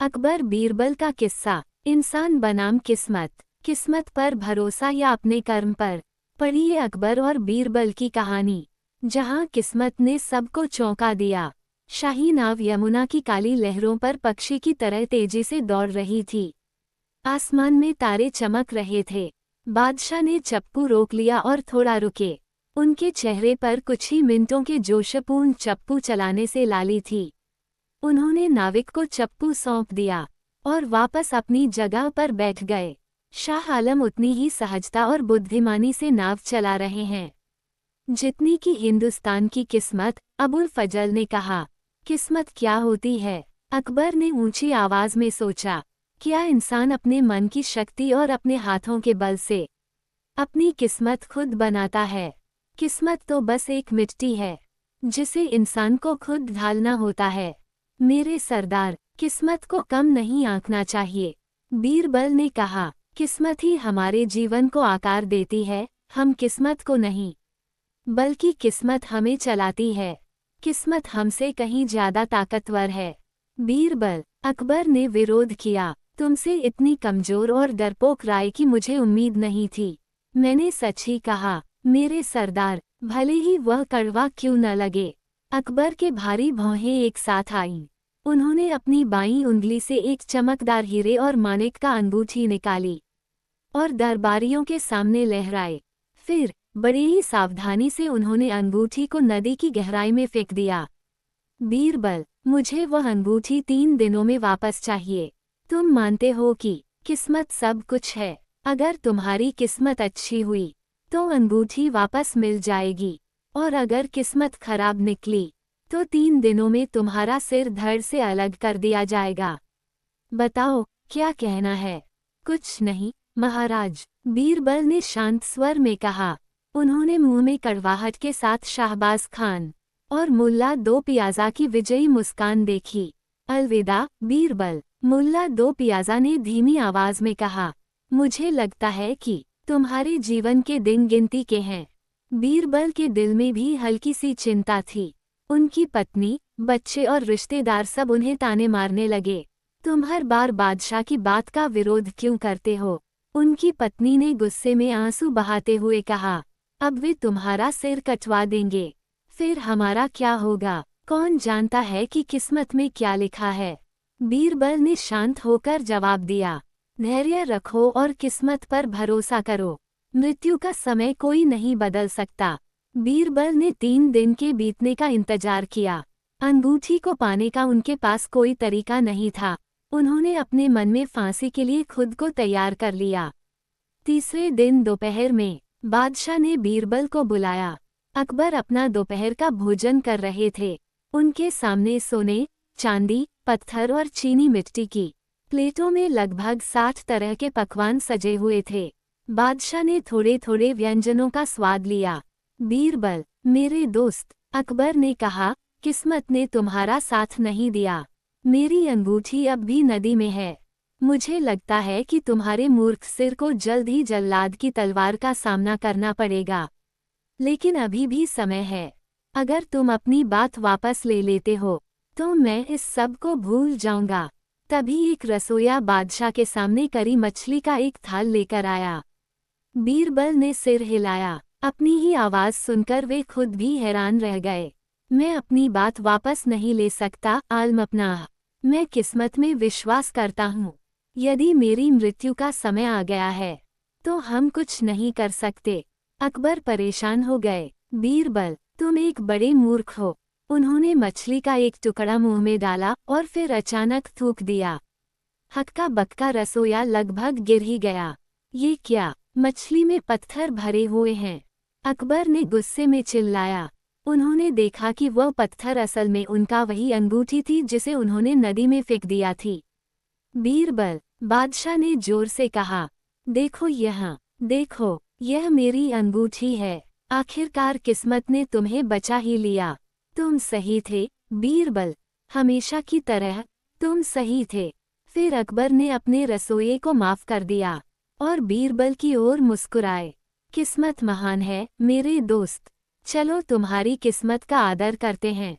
अकबर बीरबल का किस्सा। इंसान बनाम किस्मत, किस्मत पर भरोसा या अपने कर्म पर। पढ़िए अकबर और बीरबल की कहानी, जहां किस्मत ने सबको चौंका दिया। शाही नाव यमुना की काली लहरों पर पक्षी की तरह तेजी से दौड़ रही थी। आसमान में तारे चमक रहे थे। बादशाह ने चप्पू रोक लिया और थोड़ा रुके। उनके चेहरे पर कुछ ही मिनटों के जोशपूर्ण चप्पू चलाने से लाली थी। उन्होंने नाविक को चप्पू सौंप दिया और वापस अपनी जगह पर बैठ गए। शाह आलम उतनी ही सहजता और बुद्धिमानी से नाव चला रहे हैं जितनी की हिंदुस्तान की किस्मत। अबुल फजल ने कहा, किस्मत क्या होती है? अकबर ने ऊंची आवाज में सोचा, क्या इंसान अपने मन की शक्ति और अपने हाथों के बल से अपनी किस्मत खुद बनाता है? किस्मत तो बस एक मिट्टी है जिसे इंसान को खुद ढालना होता है। मेरे सरदार, किस्मत को कम नहीं आंकना चाहिए। बीरबल ने कहा, किस्मत ही हमारे जीवन को आकार देती है, हम किस्मत को नहीं, बल्कि किस्मत हमें चलाती है। किस्मत हमसे कहीं ज्यादा ताकतवर है। बीरबल, अकबर ने विरोध किया, तुमसे इतनी कमजोर और डरपोक राय की मुझे उम्मीद नहीं थी। मैंने सच ही कहा मेरे सरदार, भले ही वह कड़वा क्यों न लगे। अकबर के भारी भौहें एक साथ आईं। उन्होंने अपनी बाईं उंगली से एक चमकदार हीरे और माणिक का अंगूठी निकाली और दरबारियों के सामने लहराए। फिर बड़ी ही सावधानी से उन्होंने अंगूठी को नदी की गहराई में फेंक दिया। बीरबल, मुझे वह अंगूठी 3 दिनों में वापस चाहिए। तुम मानते हो कि किस्मत सब कुछ है। अगर तुम्हारी किस्मत अच्छी हुई तो अंगूठी वापस मिल जाएगी, और अगर किस्मत खराब निकली तो 3 दिनों में तुम्हारा सिर धड़ से अलग कर दिया जाएगा। बताओ क्या कहना है? कुछ नहीं महाराज, बीरबल ने शांत स्वर में कहा। उन्होंने मुंह में कड़वाहट के साथ शाहबाज खान और मुल्ला दो पियाजा की विजयी मुस्कान देखी। अलविदा बीरबल, मुल्ला दो पियाजा ने धीमी आवाज में कहा। मुझे लगता है कि तुम्हारे जीवन के दिन गिनती के हैं। बीरबल के दिल में भी हल्की सी चिंता थी। उनकी पत्नी, बच्चे और रिश्तेदार सब उन्हें ताने मारने लगे। तुम हर बार बादशाह की बात का विरोध क्यों करते हो? उनकी पत्नी ने गुस्से में आंसू बहाते हुए कहा। अब वे तुम्हारा सिर कटवा देंगे, फिर हमारा क्या होगा? कौन जानता है कि किस्मत में क्या लिखा है? बीरबल ने शांत होकर जवाब दिया, धैर्य रखो और किस्मत पर भरोसा करो। मृत्यु का समय कोई नहीं बदल सकता। बीरबल ने 3 दिन के बीतने का इंतजार किया। अंगूठी को पाने का उनके पास कोई तरीका नहीं था। उन्होंने अपने मन में फांसी के लिए खुद को तैयार कर लिया। तीसरे दिन दोपहर में बादशाह ने बीरबल को बुलाया। अकबर अपना दोपहर का भोजन कर रहे थे। उनके सामने सोने, चांदी, पत्थर और चीनी मिट्टी की प्लेटों में लगभग 60 तरह के पकवान सजे हुए थे। बादशाह ने थोड़े थोड़े व्यंजनों का स्वाद लिया। बीरबल, मेरे दोस्त, अकबर ने कहा, किस्मत ने तुम्हारा साथ नहीं दिया। मेरी अंगूठी अब भी नदी में है। मुझे लगता है कि तुम्हारे मूर्ख सिर को जल्द ही जल्लाद की तलवार का सामना करना पड़ेगा। लेकिन अभी भी समय है। अगर तुम अपनी बात वापस ले लेते हो तो मैं इस सब को भूल जाऊंगा। तभी एक रसोइया बादशाह के सामने करी मछली का एक थाल लेकर आया। बीरबल ने सिर हिलाया। अपनी ही आवाज सुनकर वे खुद भी हैरान रह गए। मैं अपनी बात वापस नहीं ले सकता आलमपनाह। मैं किस्मत में विश्वास करता हूँ। यदि मेरी मृत्यु का समय आ गया है तो हम कुछ नहीं कर सकते। अकबर परेशान हो गए। बीरबल, तुम एक बड़े मूर्ख हो। उन्होंने मछली का एक टुकड़ा मुंह में डाला और फिर अचानक थूक दिया। हक्का बक्का रसोइया लगभग गिर ही गया। ये क्या? मछली में पत्थर भरे हुए हैं। अकबर ने गुस्से में चिल्लाया। उन्होंने देखा कि वह पत्थर असल में उनका वही अंगूठी थी जिसे उन्होंने नदी में फेंक दिया थी। बीरबल, बादशाह ने जोर से कहा, देखो यहाँ, देखो, यह मेरी अंगूठी है। आखिरकार किस्मत ने तुम्हें बचा ही लिया। तुम सही थे बीरबल, हमेशा की तरह तुम सही थे। फिर अकबर ने अपने रसोइये को माफ कर दिया और बीरबल की ओर मुस्कुराए। किस्मत महान है मेरे दोस्त। चलो तुम्हारी किस्मत का आदर करते हैं।